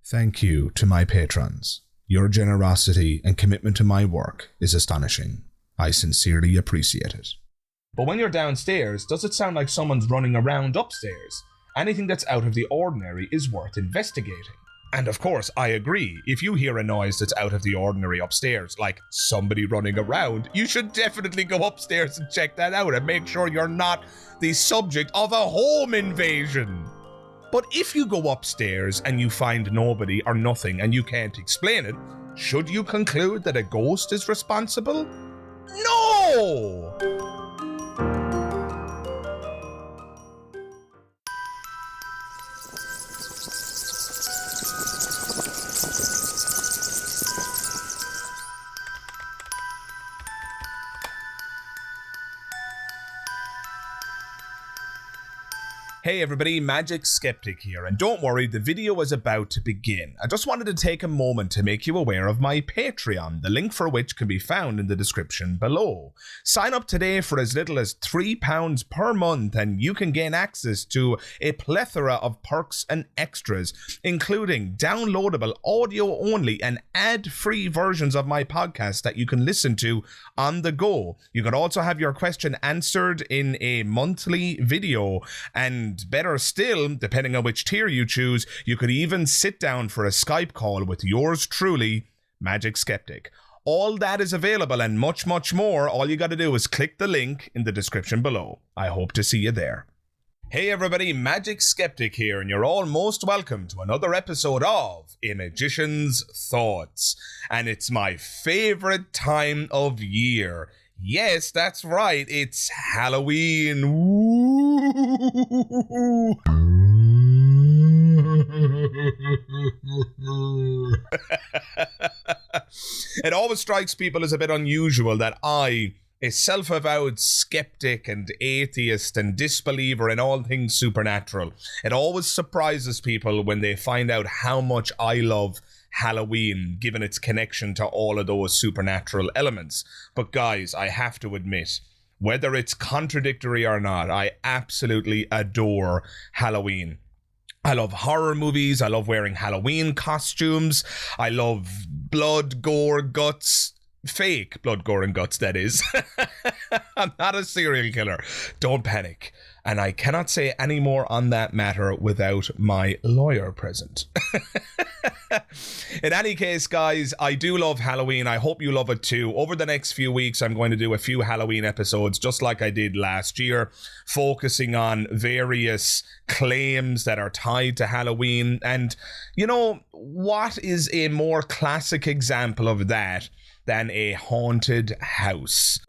Thank you to my patrons. Your generosity and commitment to my work is astonishing. I sincerely appreciate it. But when you're downstairs, does it sound like someone's running around upstairs? Anything that's out of the ordinary is worth investigating. And of course, I agree. If you hear a noise that's out of the ordinary upstairs, like somebody running around, you should definitely go upstairs and check that out and make sure you're not the subject of a home invasion. But if you go upstairs and you find nobody or nothing and you can't explain it, should you conclude that a ghost is responsible? No! Hey everybody, Magic Skeptic here, and don't worry, the video is about to begin. I just wanted to take a moment to make you aware of my Patreon, the link for which can be found in the description below. Sign up today for as little as £3 per month and you can gain access to a plethora of perks and extras, including downloadable audio-only and ad-free versions of my podcast that you can listen to on the go. You can also have your question answered in a monthly video, and better still, depending on which tier you choose, you could even sit down for a Skype call with yours truly, Magic Skeptic. All that is available and much, much more. All you got to do is click the link in the description below. I hope to see you there. Hey everybody, Magic Skeptic here, and you're all most welcome to another episode of A Magician's Thoughts. And it's my favorite time of year. Yes, that's right, it's Halloween. Woo! It always strikes people as a bit unusual that I, a self-avowed skeptic and atheist and disbeliever in all things supernatural, it always surprises people when they find out how much I love Halloween, given its connection to all of those supernatural elements. But guys, I have to admit, whether it's contradictory or not, I absolutely adore Halloween. I love horror movies, I love wearing Halloween costumes, I love blood, gore, guts. Fake blood, gore, and guts, that is. I'm not a serial killer. Don't panic. And I cannot say any more on that matter without my lawyer present. In any case, guys, I do love Halloween. I hope you love it too. Over the next few weeks, I'm going to do a few Halloween episodes, just like I did last year, focusing on various claims that are tied to Halloween. And, you know, what is a more classic example of that than a haunted house?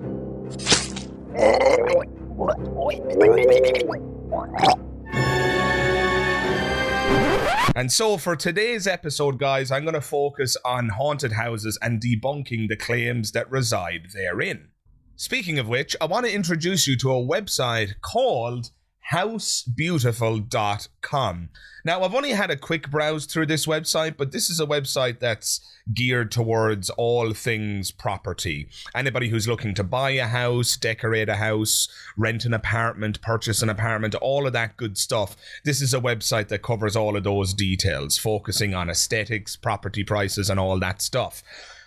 And so for today's episode, guys, I'm going to focus on haunted houses and debunking the claims that reside therein. Speaking of which, I want to introduce you to a website called housebeautiful.com. Now, I've only had a quick browse through this website, but this is a website that's geared towards all things property. Anybody who's looking to buy a house, decorate a house, rent an apartment, purchase an apartment, all of that good stuff. This is a website that covers all of those details, focusing on aesthetics, property prices, and all that stuff.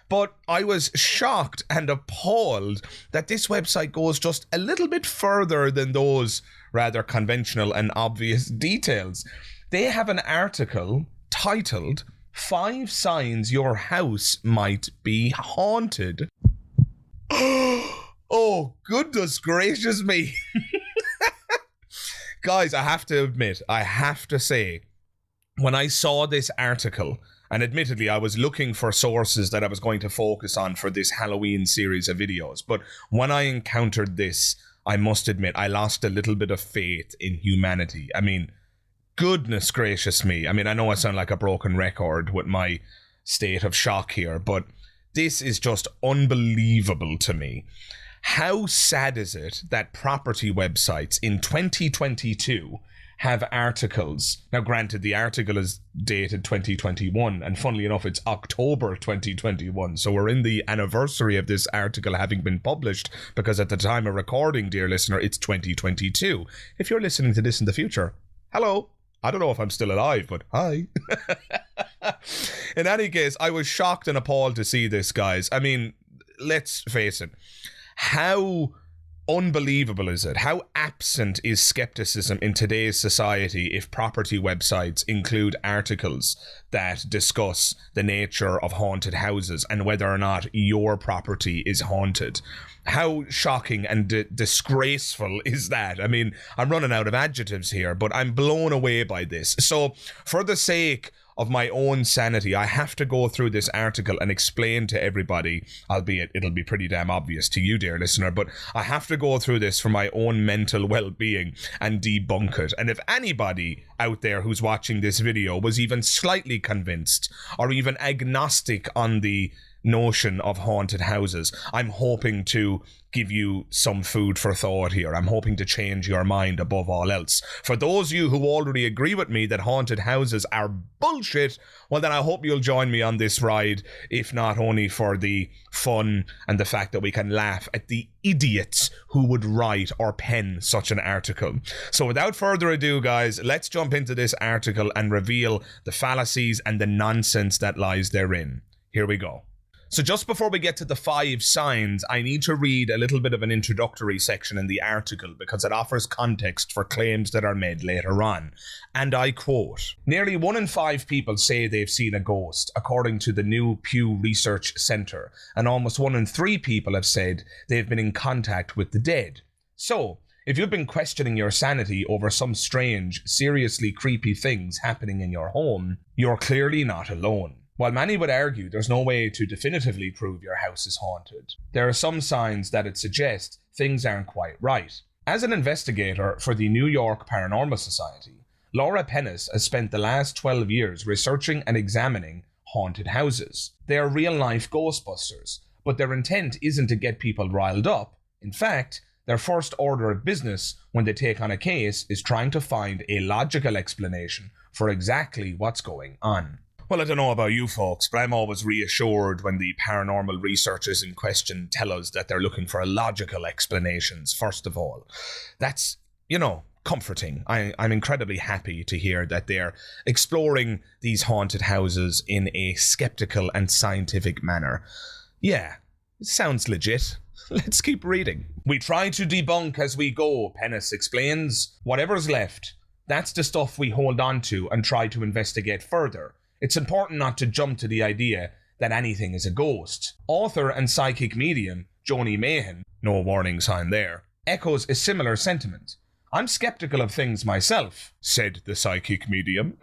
But I was shocked and appalled that this website goes just a little bit further than those rather conventional and obvious details. They have an article titled 5 Signs Your House Might Be Haunted. Oh, goodness gracious me. Guys, I have to admit, I have to say, when I saw this article, and admittedly, I was looking for sources that I was going to focus on for this Halloween series of videos. But when I encountered this, I must admit, I lost a little bit of faith in humanity. I mean, goodness gracious me. I mean, I know I sound like a broken record with my state of shock here, but this is just unbelievable to me. How sad is it that property websites in 2022 have articles? Now, granted, the article is dated 2021, and funnily enough, it's October 2021, so we're in the anniversary of this article having been published, because at the time of recording, dear listener, it's 2022. If you're listening to this in the future, hello. I don't know if I'm still alive, but hi. In any case, I was shocked and appalled to see this, guys. I mean, let's face it. How unbelievable is it? How absent is skepticism in today's society if property websites include articles that discuss the nature of haunted houses and whether or not your property is haunted? How shocking and disgraceful is that? I mean, I'm running out of adjectives here, but I'm blown away by this. So, for the sake of my own sanity, I have to go through this article and explain to everybody, albeit it'll be pretty damn obvious to you, dear listener, but I have to go through this for my own mental well-being and debunk it. And if anybody out there who's watching this video was even slightly convinced or even agnostic on the notion of haunted houses, I'm hoping to give you some food for thought here. I'm hoping to change your mind above all else. For those of you who already agree with me that haunted houses are bullshit, well then I hope you'll join me on this ride, if not only for the fun and the fact that we can laugh at the idiots who would write or pen such an article. So without further ado, guys, let's jump into this article and reveal the fallacies and the nonsense that lies therein. Here we go. So just before we get to the 5 signs, I need to read a little bit of an introductory section in the article because it offers context for claims that are made later on. And I quote, "Nearly 1 in 5 people say they've seen a ghost, according to the new Pew Research Center, and almost 1 in 3 people have said they've been in contact with the dead. So, if you've been questioning your sanity over some strange, seriously creepy things happening in your home, you're clearly not alone. While many would argue there's no way to definitively prove your house is haunted, there are some signs that it suggests things aren't quite right." As an investigator for the New York Paranormal Society, Laura Pennis has spent the last 12 years researching and examining haunted houses. They are real-life ghostbusters, but their intent isn't to get people riled up. In fact, their first order of business when they take on a case is trying to find a logical explanation for exactly what's going on. Well, I don't know about you folks, but I'm always reassured when the paranormal researchers in question tell us that they're looking for logical explanations, first of all. That's, comforting. I'm incredibly happy to hear that they're exploring these haunted houses in a skeptical and scientific manner. Yeah, it sounds legit. Let's keep reading. "We try to debunk as we go," Pennis explains. "Whatever's left, that's the stuff we hold on to and try to investigate further. It's important not to jump to the idea that anything is a ghost." Author and psychic medium Joni Mayhan, no warning sign there, echoes a similar sentiment. "I'm skeptical of things myself," said the psychic medium.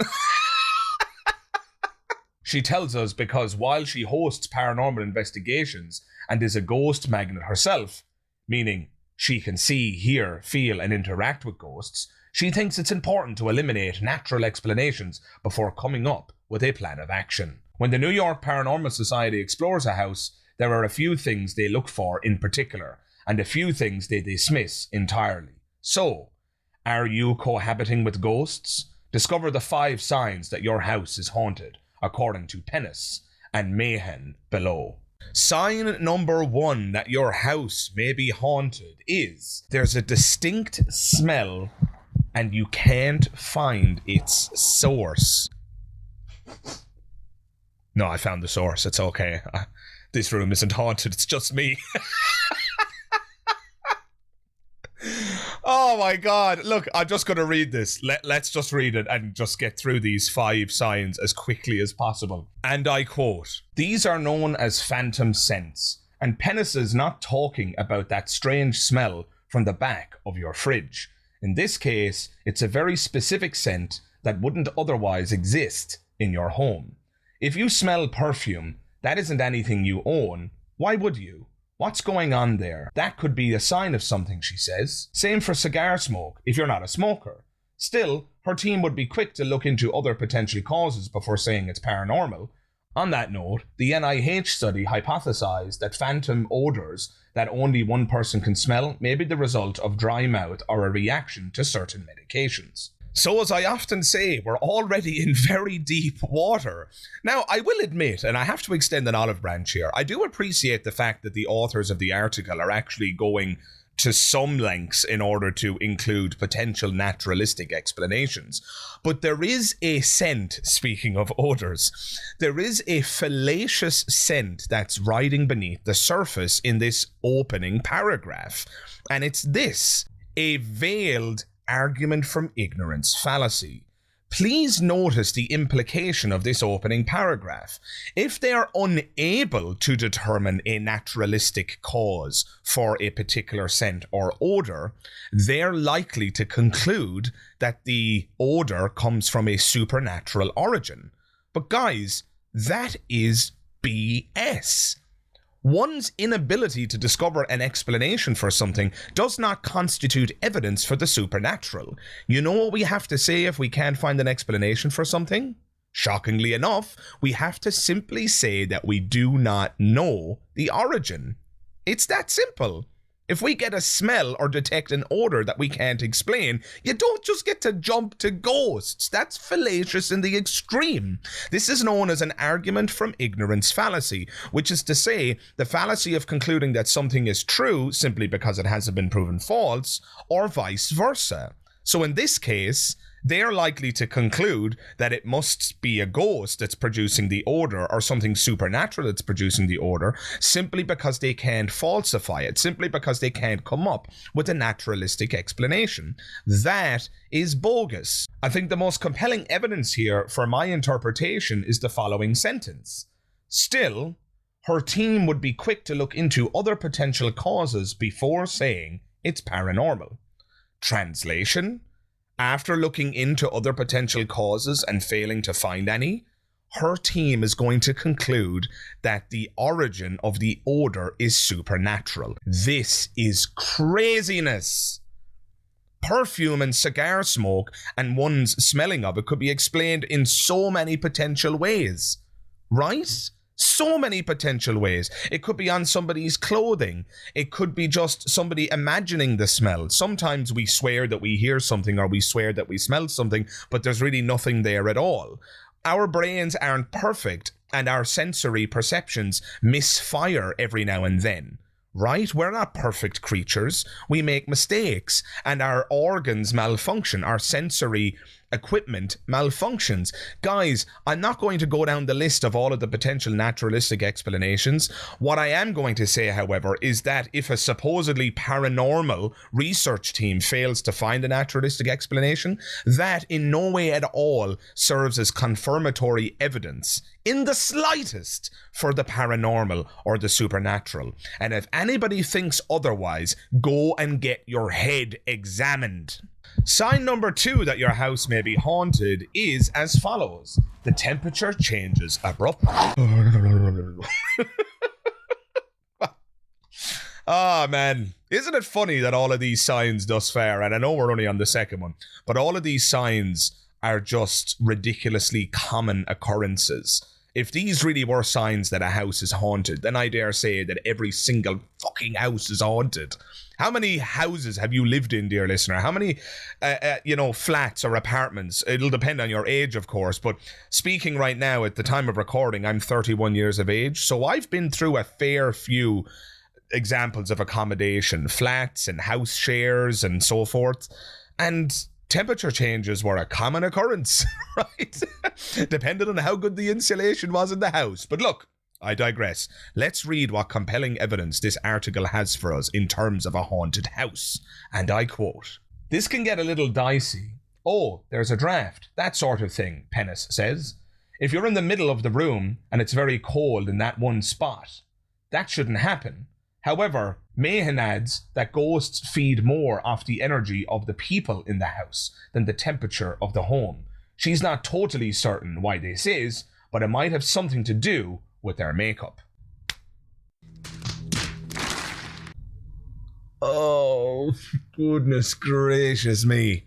She tells us because while she hosts paranormal investigations and is a ghost magnet herself, meaning she can see, hear, feel and interact with ghosts, she thinks it's important to eliminate natural explanations before coming up with a plan of action. When the New York Paranormal Society explores a house, there are a few things they look for in particular, and a few things they dismiss entirely. So, are you cohabiting with ghosts? Discover the 5 signs that your house is haunted, according to Pennis and Mayhan below. Sign number 1 that your house may be haunted is there's a distinct smell and you can't find its source. No, I found the source. It's okay. This room isn't haunted. It's just me. Oh my God. Look, I'm just going to read this. Let's just read it and just get through these 5 signs as quickly as possible. And I quote, "These are known as phantom scents, and Pennis is not talking about that strange smell from the back of your fridge. In this case, it's a very specific scent that wouldn't otherwise exist in your home. If you smell perfume, that isn't anything you own. Why would you? What's going on there? That could be a sign of something," she says. Same for cigar smoke, if you're not a smoker. Still, her team would be quick to look into other potential causes before saying it's paranormal. On that note, the NIH study hypothesized that phantom odors that only one person can smell may be the result of dry mouth or a reaction to certain medications. So as I often say, we're already in very deep water. Now, I will admit, and I have to extend an olive branch here, I do appreciate the fact that the authors of the article are actually going to some lengths in order to include potential naturalistic explanations. But there is a scent, speaking of odors, there is a fallacious scent that's riding beneath the surface in this opening paragraph. And it's this: a veiled argument from ignorance fallacy. Please notice the implication of this opening paragraph. If they are unable to determine a naturalistic cause for a particular scent or odor, they're likely to conclude that the odor comes from a supernatural origin. But guys, that is BS. One's inability to discover an explanation for something does not constitute evidence for the supernatural. You know what we have to say if we can't find an explanation for something? Shockingly enough, we have to simply say that we do not know the origin. It's that simple. If we get a smell or detect an odor that we can't explain, you don't just get to jump to ghosts. That's fallacious in the extreme. This is known as an argument from ignorance fallacy, which is to say, the fallacy of concluding that something is true simply because it hasn't been proven false, or vice versa. So in this case, they're likely to conclude that it must be a ghost that's producing the odor or something supernatural that's producing the odor simply because they can't falsify it, simply because they can't come up with a naturalistic explanation. That is bogus. I think the most compelling evidence here for my interpretation is the following sentence. Still, her team would be quick to look into other potential causes before saying it's paranormal. Translation: after looking into other potential causes and failing to find any, her team is going to conclude that the origin of the odor is supernatural. This is craziness. Perfume and cigar smoke and one's smelling of it could be explained in so many potential ways, right? So many potential ways. It could be on somebody's clothing. It could be just somebody imagining the smell. Sometimes we swear that we hear something or we swear that we smell something, but there's really nothing there at all. Our brains aren't perfect and our sensory perceptions misfire every now and then. Right? We're not perfect creatures. We make mistakes and our organs malfunction. Our sensory equipment malfunctions. Guys, I'm not going to go down the list of all of the potential naturalistic explanations. What I am going to say, however, is that if a supposedly paranormal research team fails to find a naturalistic explanation, that in no way at all serves as confirmatory evidence in the slightest for the paranormal or the supernatural. And if anybody thinks otherwise, go and get your head examined. Sign number 2 that your house may be haunted is as follows. The temperature changes abruptly. Ah, man. Isn't it funny that all of these signs thus far, and I know we're only on the second one, but all of these signs are just ridiculously common occurrences. If these really were signs that a house is haunted, then I dare say that every single fucking house is haunted. How many houses have you lived in, dear listener? How many, flats or apartments? It'll depend on your age, of course. But speaking right now, at the time of recording, I'm 31 years of age. So I've been through a fair few examples of accommodation, flats and house shares and so forth. And temperature changes were a common occurrence, right? Depending on how good the insulation was in the house. But look, I digress. Let's read what compelling evidence this article has for us in terms of a haunted house. And I quote, "This can get a little dicey. Oh, there's a draft. That sort of thing," Pennis says. "If you're in the middle of the room and it's very cold in that one spot, that shouldn't happen. However, Mahan adds that ghosts feed more off the energy of the people in the house than the temperature of the home. She's not totally certain why this is, but it might have something to do with their makeup." Oh, goodness gracious me.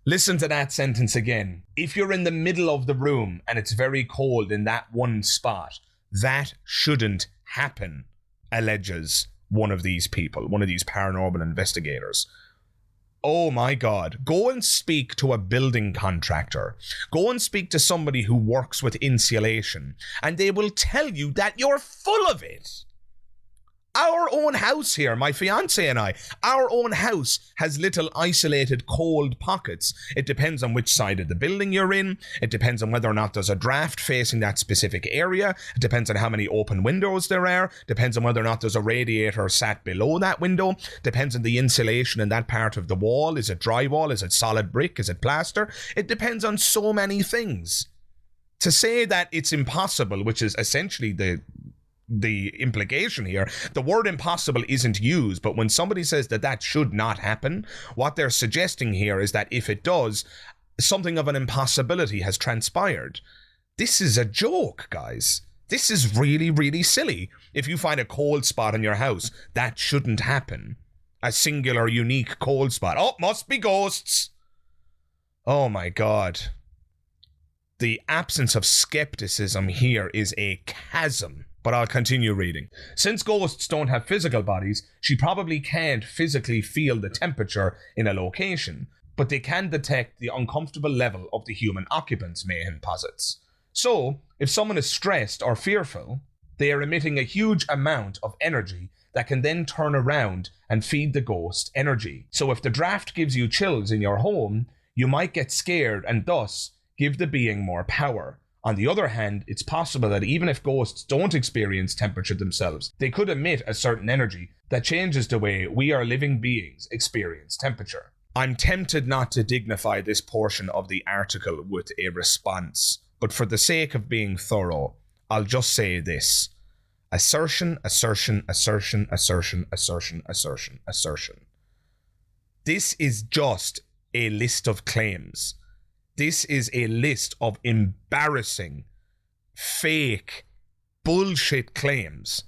Listen to that sentence again. If you're in the middle of the room and it's very cold in that one spot, that shouldn't happen, alleges one of these people, one of these paranormal investigators. Oh my God. Go and speak to a building contractor. Go and speak to somebody who works with insulation, and they will tell you that you're full of it. Our own house here, my fiance and I, our own house has little isolated cold pockets. It depends on which side of the building you're in. It depends on whether or not there's a draft facing that specific area. It depends on how many open windows there are. Depends on whether or not there's a radiator sat below that window. Depends on the insulation in that part of the wall. Is it drywall? Is it solid brick? Is it plaster? It depends on so many things. To say that it's impossible, which is essentially the implication here, the word impossible isn't used, but when somebody says that should not happen, what they're suggesting here is that if it does, something of an impossibility has transpired. This is a joke, guys. This is really, really silly. If you find a cold spot in your house, that shouldn't happen. A singular, unique cold spot. Oh, must be ghosts. Oh my God. The absence of skepticism here is a chasm. But I'll continue reading. Since ghosts don't have physical bodies, she probably can't physically feel the temperature in a location, but they can detect the uncomfortable level of the human occupants, Mayhem posits. So, if someone is stressed or fearful, they are emitting a huge amount of energy that can then turn around and feed the ghost energy. So if the draft gives you chills in your home, you might get scared and thus give the being more power. On the other hand, it's possible that even if ghosts don't experience temperature themselves, they could emit a certain energy that changes the way we are living beings experience temperature. I'm tempted not to dignify this portion of the article with a response, but for the sake of being thorough, I'll just say this. Assertion, assertion, assertion, assertion, assertion, assertion, assertion. This is just a list of claims. This is a list of embarrassing, fake, bullshit claims.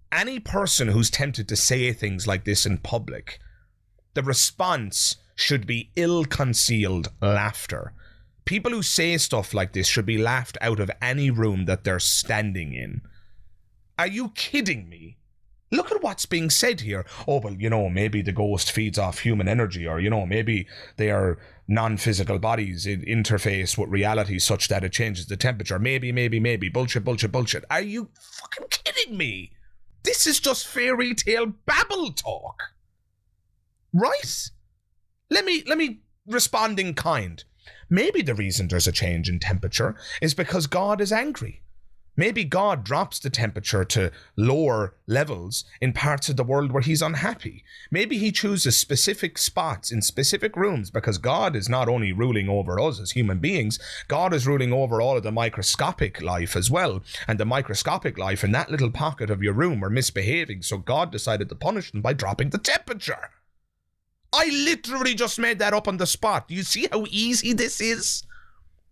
Any person who's tempted to say things like this in public, the response should be ill-concealed laughter. People who say stuff like this should be laughed out of any room that they're standing in. Are you kidding me? Look at what's being said here. Oh, well, maybe the ghost feeds off human energy, or, maybe they are non-physical bodies in interface with reality such that it changes the temperature. Maybe. Bullshit, bullshit, bullshit. Are you fucking kidding me? This is just fairy tale babble talk. Right? Let me respond in kind. Maybe the reason there's a change in temperature is because God is angry. Maybe God drops the temperature to lower levels in parts of the world where he's unhappy. Maybe he chooses specific spots in specific rooms because God is not only ruling over us as human beings, God is ruling over all of the microscopic life as well. And the microscopic life in that little pocket of your room are misbehaving, so God decided to punish them by dropping the temperature. I literally just made that up on the spot. Do you see how easy this is?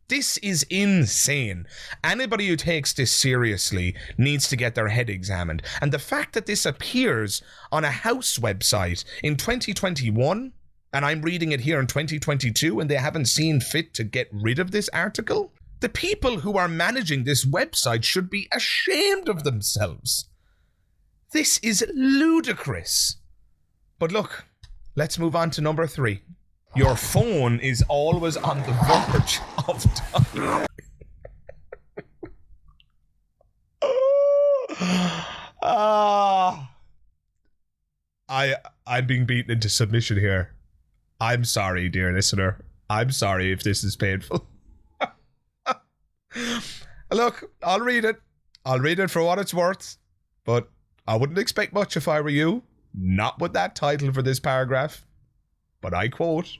This is insane. Anybody who takes this seriously needs to get their head examined. And the fact that this appears on a house website in 2021, and I'm reading it here in 2022, and they haven't seen fit to get rid of this article, the people who are managing this website should be ashamed of themselves. This is ludicrous. But look, let's move on to number 3. Your phone is always on the verge of dying. I'm being beaten into submission here. I'm sorry, dear listener. I'm sorry if this is painful. Look, I'll read it. I'll read it for what it's worth. But I wouldn't expect much if I were you. Not with that title for this paragraph. But I quote,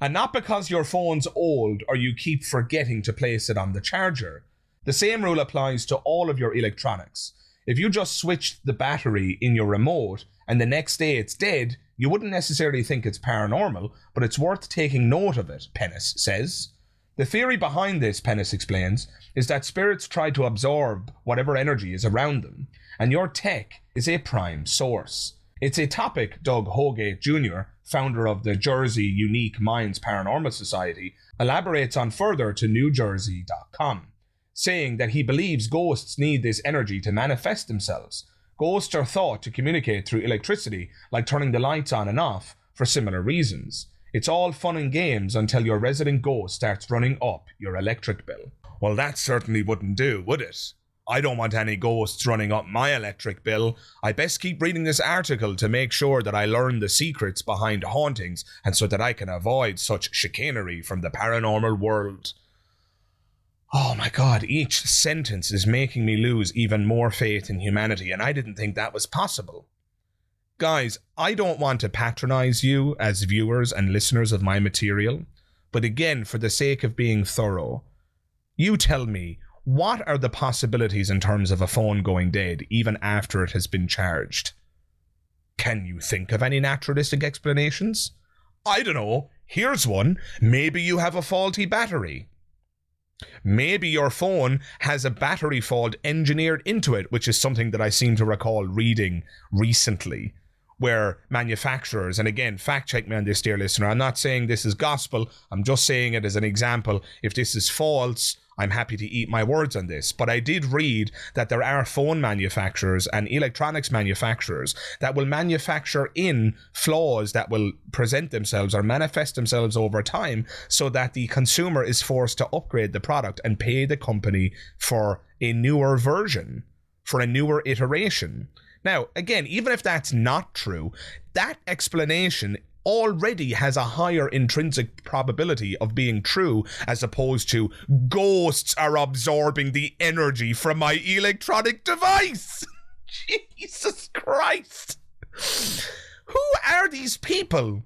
"And not because your phone's old or you keep forgetting to place it on the charger. The same rule applies to all of your electronics. If you just switched the battery in your remote and the next day it's dead, you wouldn't necessarily think it's paranormal, but it's worth taking note of it," Pennis says. The theory behind this, Pennis explains, is that spirits try to absorb whatever energy is around them, and your tech is a prime source. It's a topic Doug Hogate Jr., founder of the Jersey Unique Minds Paranormal Society, elaborates on further to NewJersey.com, saying that he believes ghosts need this energy to manifest themselves. Ghosts are thought to communicate through electricity, like turning the lights on and off, for similar reasons. It's all fun and games until your resident ghost starts running up your electric bill. Well, that certainly wouldn't do, would it? I don't want any ghosts running up my electric bill. I best keep reading this article to make sure that I learn the secrets behind hauntings and so that I can avoid such chicanery from the paranormal world. Oh my God, each sentence is making me lose even more faith in humanity, and I didn't think that was possible. Guys, I don't want to patronize you as viewers and listeners of my material, but again, for the sake of being thorough, you tell me, what are the possibilities in terms of a phone going dead even after it has been charged? Can you think of any naturalistic explanations? I don't know. Here's one. Maybe you have a faulty battery. Maybe your phone has a battery fault engineered into it, which is something that I seem to recall reading recently, where manufacturers, and again, fact check me on this, dear listener, I'm not saying this is gospel, I'm just saying it as an example. If this is false, I'm happy to eat my words on this. But I did read that there are phone manufacturers and electronics manufacturers that will manufacture in flaws that will present themselves or manifest themselves over time so that the consumer is forced to upgrade the product and pay the company for a newer version, for a newer iteration. Now, again, even if that's not true, that explanation already has a higher intrinsic probability of being true as opposed to ghosts are absorbing the energy from my electronic device. Jesus Christ. Who are these people?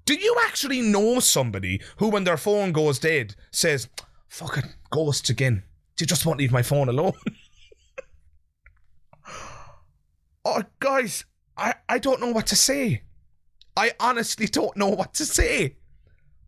Do you actually know somebody who, when their phone goes dead, says, fucking ghosts again. You just won't leave my phone alone? Oh, guys, I don't know what to say. I honestly don't know what to say.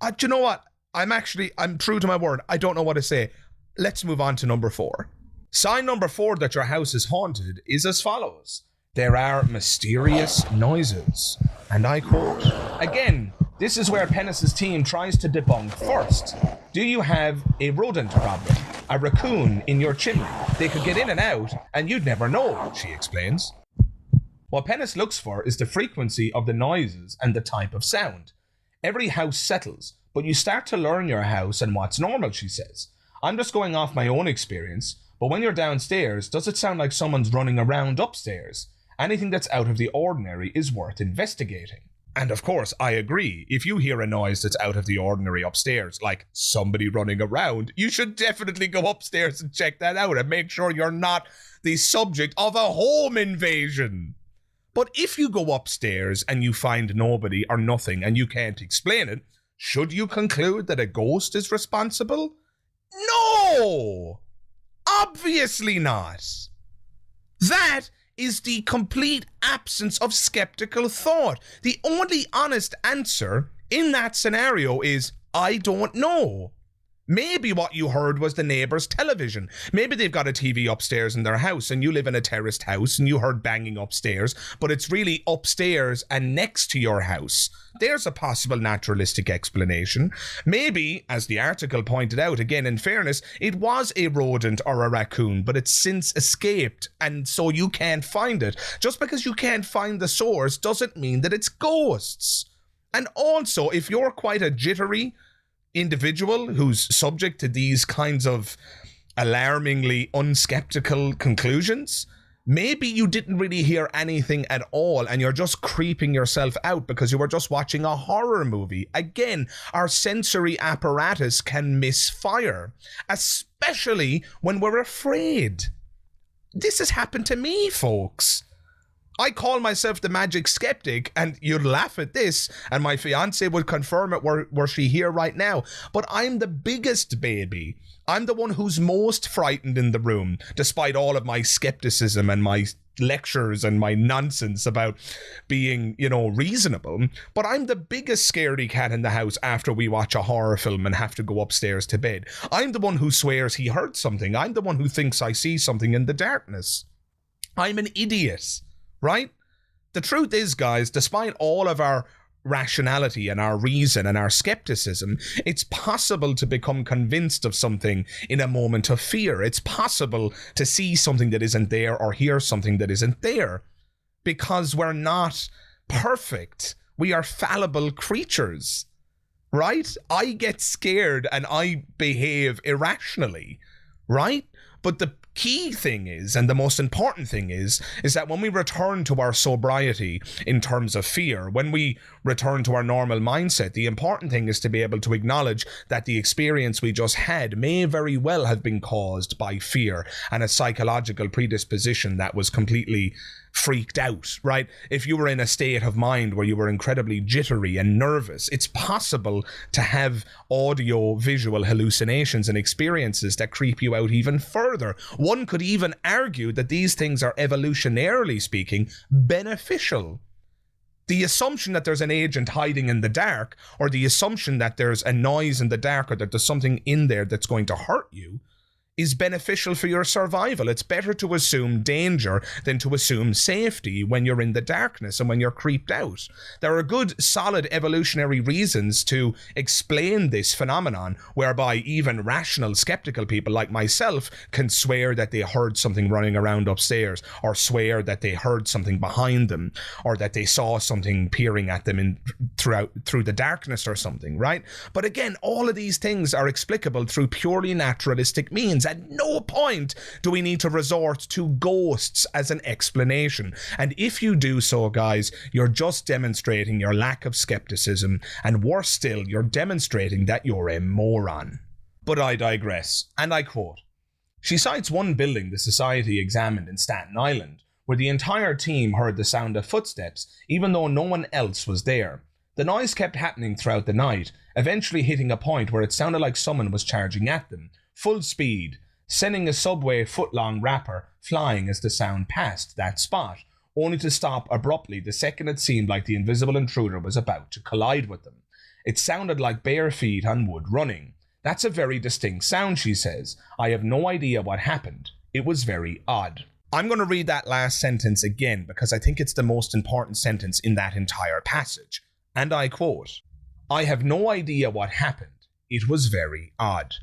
Do you know what? I'm true to my word. I don't know what to say. Let's move on to number 4. Sign number 4 that your house is haunted is as follows. There are mysterious noises. And I quote, again, this is where Pennis's team tries to debunk first. Do you have a rodent problem? A raccoon in your chimney? They could get in and out, and you'd never know, she explains. What Pennis looks for is the frequency of the noises and the type of sound. Every house settles, but you start to learn your house and what's normal, she says. I'm just going off my own experience, but when you're downstairs, does it sound like someone's running around upstairs? Anything that's out of the ordinary is worth investigating. And of course, I agree. If you hear a noise that's out of the ordinary upstairs, like somebody running around, you should definitely go upstairs and check that out and make sure you're not the subject of a home invasion. But if you go upstairs and you find nobody or nothing and you can't explain it, should you conclude that a ghost is responsible? No! Obviously not. That is the complete absence of skeptical thought. The only honest answer in that scenario is, I don't know. Maybe what you heard was the neighbour's television. Maybe they've got a TV upstairs in their house and you live in a terraced house and you heard banging upstairs, but it's really upstairs and next to your house. There's a possible naturalistic explanation. Maybe, as the article pointed out, again in fairness, it was a rodent or a raccoon, but it's since escaped and so you can't find it. Just because you can't find the source doesn't mean that it's ghosts. And also, if you're quite a jittery individual who's subject to these kinds of alarmingly unskeptical conclusions, maybe you didn't really hear anything at all and you're just creeping yourself out because you were just watching a horror movie. Again, our sensory apparatus can misfire, especially when we're afraid. This has happened to me, folks. I call myself the magic skeptic, and you'd laugh at this, and my fiance would confirm it were she here right now, but I'm the biggest baby. I'm the one who's most frightened in the room, despite all of my skepticism and my lectures and my nonsense about being, reasonable. But I'm the biggest scaredy cat in the house after we watch a horror film and have to go upstairs to bed. I'm the one who swears he heard something. I'm the one who thinks I see something in the darkness. I'm an idiot. Right? The truth is, guys, despite all of our rationality and our reason and our skepticism, it's possible to become convinced of something in a moment of fear. It's possible to see something that isn't there or hear something that isn't there because we're not perfect. We are fallible creatures, right? I get scared and I behave irrationally, right? But the key thing is, and the most important thing is that when we return to our sobriety in terms of fear, when we return to our normal mindset, the important thing is to be able to acknowledge that the experience we just had may very well have been caused by fear and a psychological predisposition that was completely freaked out, right? If you were in a state of mind where you were incredibly jittery and nervous, it's possible to have audio visual hallucinations and experiences that creep you out even further. One could even argue that these things are, evolutionarily speaking, beneficial. The assumption that there's an agent hiding in the dark, or the assumption that there's a noise in the dark, or that there's something in there that's going to hurt you, is beneficial for your survival. It's better to assume danger than to assume safety when you're in the darkness and when you're creeped out. There are good, solid evolutionary reasons to explain this phenomenon, whereby even rational, skeptical people like myself can swear that they heard something running around upstairs, or swear that they heard something behind them, or that they saw something peering at them through the darkness or something, right? But again, all of these things are explicable through purely naturalistic means. At no point do we need to resort to ghosts as an explanation. And if you do so, guys, you're just demonstrating your lack of skepticism, and worse still, you're demonstrating that you're a moron. But I digress, and I quote, she cites one building the Society examined in Staten Island, where the entire team heard the sound of footsteps, even though no one else was there. The noise kept happening throughout the night, eventually hitting a point where it sounded like someone was charging at them, full speed, sending a subway foot-long wrapper flying as the sound passed that spot, only to stop abruptly the second it seemed like the invisible intruder was about to collide with them. It sounded like bare feet on wood running. That's a very distinct sound, she says. I have no idea what happened. It was very odd. I'm going to read that last sentence again because I think it's the most important sentence in that entire passage. And I quote, I have no idea what happened. It was very odd.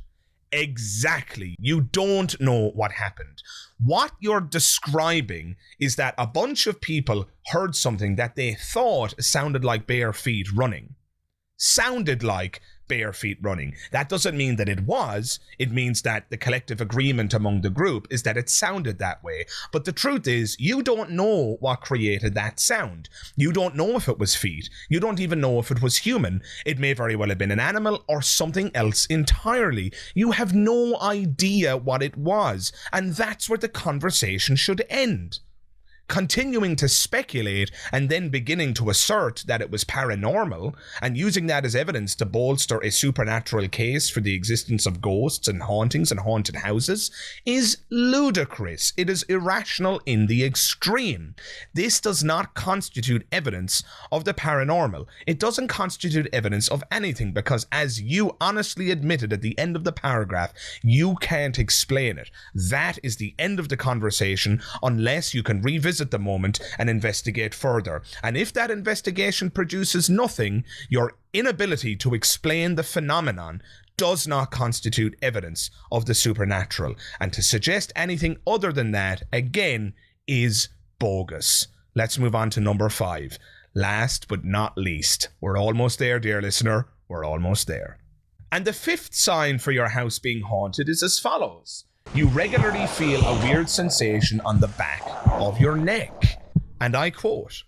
Exactly. You don't know what happened. What you're describing is that a bunch of people heard something that they thought sounded like bare feet running. Sounded like bare feet running. That doesn't mean that it was. It means that the collective agreement among the group is that it sounded that way. But the truth is, you don't know what created that sound. You don't know if it was feet. You don't even know if it was human. It may very well have been an animal or something else entirely. You have no idea what it was. And that's where the conversation should end. Continuing to speculate and then beginning to assert that it was paranormal and using that as evidence to bolster a supernatural case for the existence of ghosts and hauntings and haunted houses is ludicrous. It is irrational in the extreme. This does not constitute evidence of the paranormal. It doesn't constitute evidence of anything because, as you honestly admitted at the end of the paragraph, you can't explain it. That is the end of the conversation unless you can revisit the moment and investigate further. And if that investigation produces nothing, your inability to explain the phenomenon does not constitute evidence of the supernatural. And to suggest anything other than that, again, is bogus. Let's move on to number 5. Last but not least. We're almost there, dear listener. We're almost there. And the 5th sign for your house being haunted is as follows. You regularly feel a weird sensation on the back of your neck. And I quote,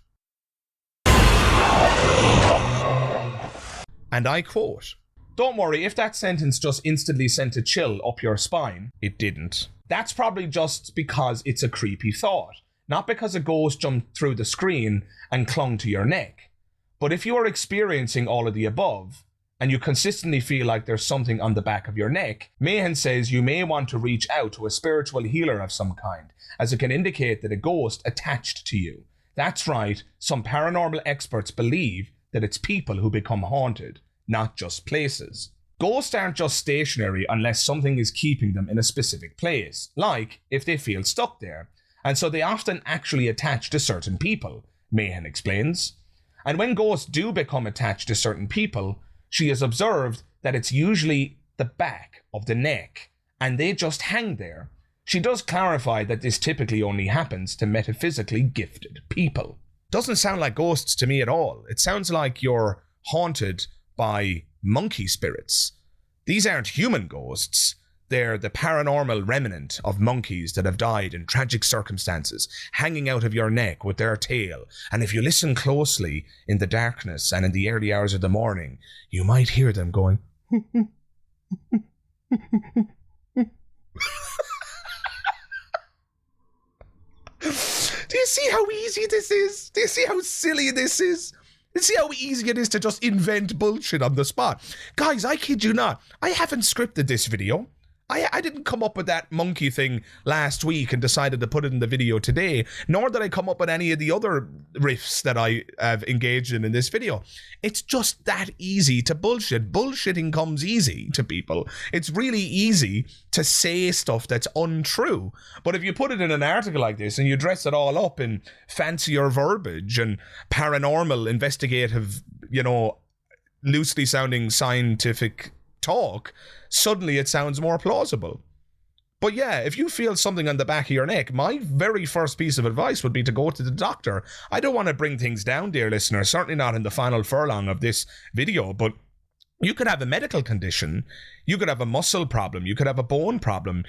don't worry if that sentence just instantly sent a chill up your spine. It didn't. That's probably just because it's a creepy thought, not because a ghost jumped through the screen and clung to your neck. But if you are experiencing all of the above, and you consistently feel like there's something on the back of your neck, Mahan says you may want to reach out to a spiritual healer of some kind, as it can indicate that a ghost attached to you. That's right, some paranormal experts believe that it's people who become haunted, not just places. Ghosts aren't just stationary unless something is keeping them in a specific place, like if they feel stuck there, and so they often actually attach to certain people, Mahan explains. And when ghosts do become attached to certain people, she has observed that it's usually the back of the neck, and they just hang there. She does clarify that this typically only happens to metaphysically gifted people. Doesn't sound like ghosts to me at all. It sounds like you're haunted by monkey spirits. These aren't human ghosts. They're the paranormal remnant of monkeys that have died in tragic circumstances, hanging out of your neck with their tail. And if you listen closely in the darkness and in the early hours of the morning, you might hear them going... Do you see how easy this is? Do you see how silly this is? You see how easy it is to just invent bullshit on the spot? Guys, I kid you not. I haven't scripted this video. I didn't come up with that monkey thing last week and decided to put it in the video today, nor did I come up with any of the other riffs that I have engaged in this video. It's just that easy to bullshit. Bullshitting comes easy to people. It's really easy to say stuff that's untrue. But if you put it in an article like this and you dress it all up in fancier verbiage and paranormal, investigative, loosely sounding scientific talk, suddenly it sounds more plausible. But yeah, if you feel something on the back of your neck, my very first piece of advice would be to go to the doctor. I don't want to bring things down, dear listener, certainly not in the final furlong of this video, but you could have a medical condition, you could have a muscle problem, you could have a bone problem,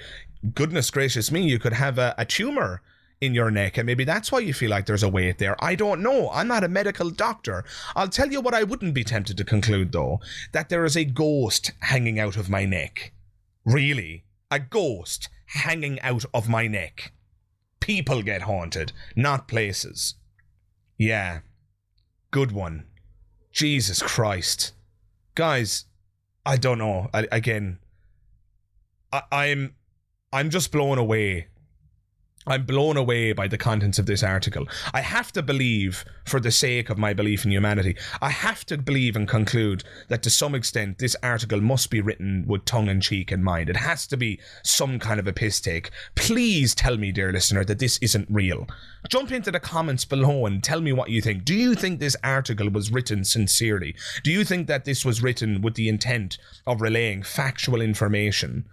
goodness gracious me, you could have a tumor in your neck, and maybe that's why you feel like there's a weight there. I don't know. I'm not a medical doctor. I'll tell you what I wouldn't be tempted to conclude, though, that there is a ghost hanging out of my neck. Really? A ghost hanging out of my neck. People get haunted, not places. Yeah. Good one. Jesus Christ. Guys, I don't know. I'm just blown away. I'm blown away by the contents of this article. I have to believe, for the sake of my belief in humanity, I have to believe and conclude that to some extent this article must be written with tongue-in-cheek in mind. It has to be some kind of a piss take. Please tell me, dear listener, that this isn't real. Jump into the comments below and tell me what you think. Do you think this article was written sincerely? Do you think that this was written with the intent of relaying factual information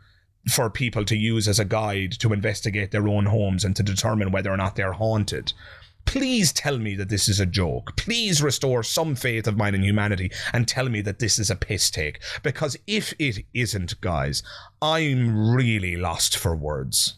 for people to use as a guide to investigate their own homes and to determine whether or not they're haunted? Please tell me that this is a joke. Please restore some faith of mine in humanity and tell me that this is a piss take. Because if it isn't, guys, I'm really lost for words.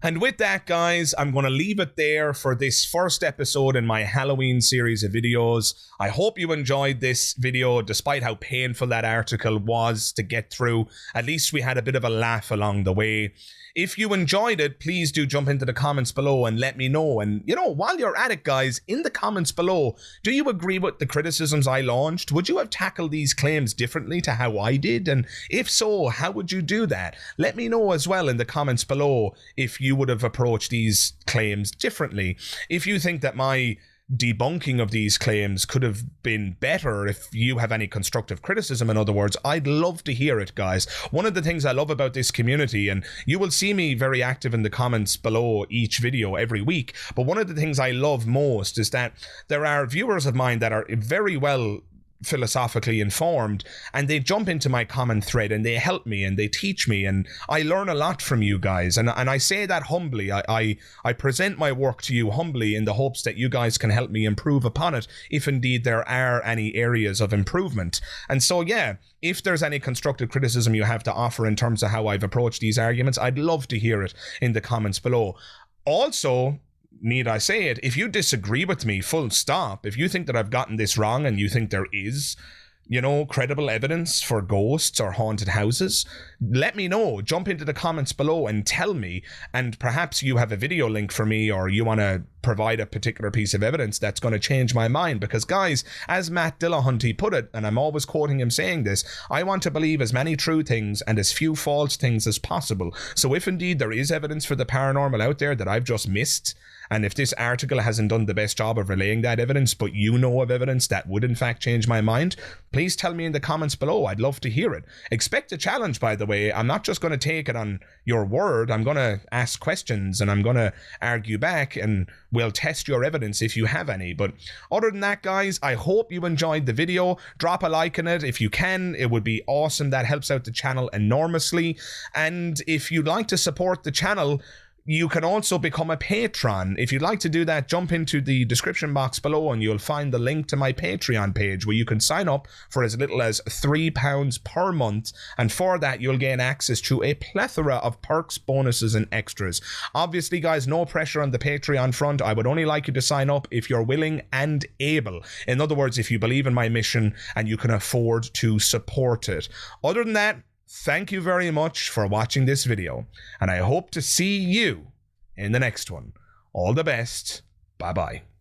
And with that, guys, I'm going to leave it there for this first episode in my Halloween series of videos. I hope you enjoyed this video, despite how painful that article was to get through. At least we had a bit of a laugh along the way. If you enjoyed it, please do jump into the comments below and let me know. And, while you're at it, guys, in the comments below, do you agree with the criticisms I launched? Would you have tackled these claims differently to how I did? And if so, how would you do that? Let me know as well in the comments below if you would have approached these claims differently. If you think that my debunking of these claims could have been better, if you have any constructive criticism, in other words, I'd love to hear it, guys. One of the things I love about this community, and you will see me very active in the comments below each video every week, but one of the things I love most is that there are viewers of mine that are very well philosophically informed, and they jump into my comment thread and they help me and they teach me, and I learn a lot from you guys, and I say that humbly. I present my work to you humbly in the hopes that you guys can help me improve upon it, if indeed there are any areas of improvement. And so yeah, if there's any constructive criticism you have to offer in terms of how I've approached these arguments, I'd love to hear it in the comments below. Also, need I say it, if you disagree with me, full stop, if you think that I've gotten this wrong and you think there is, credible evidence for ghosts or haunted houses, let me know. Jump into the comments below and tell me, and perhaps you have a video link for me, or you want to provide a particular piece of evidence that's going to change my mind. Because guys, as Matt Dillahunty put it, and I'm always quoting him saying this, I want to believe as many true things and as few false things as possible. So if indeed there is evidence for the paranormal out there that I've just missed, and if this article hasn't done the best job of relaying that evidence, but you know of evidence that would in fact change my mind, please tell me in the comments below. I'd love to hear it. Expect a challenge, by the way. I'm not just going to take it on your word. I'm going to ask questions and I'm going to argue back, and we'll test your evidence if you have any. But other than that, guys, I hope you enjoyed the video. Drop a like on it if you can. It would be awesome. That helps out the channel enormously. And if you'd like to support the channel, You can also become a patron. If you'd like to do that, jump into the description box below and you'll find the link to my Patreon page where you can sign up for as little as £3 per month. And for that, you'll gain access to a plethora of perks, bonuses, and extras. Obviously, guys, no pressure on the Patreon front. I would only like you to sign up if you're willing and able. In other words, if you believe in my mission and you can afford to support it. Other than that, thank you very much for watching this video, and I hope to see you in the next one. All the best. Bye-bye.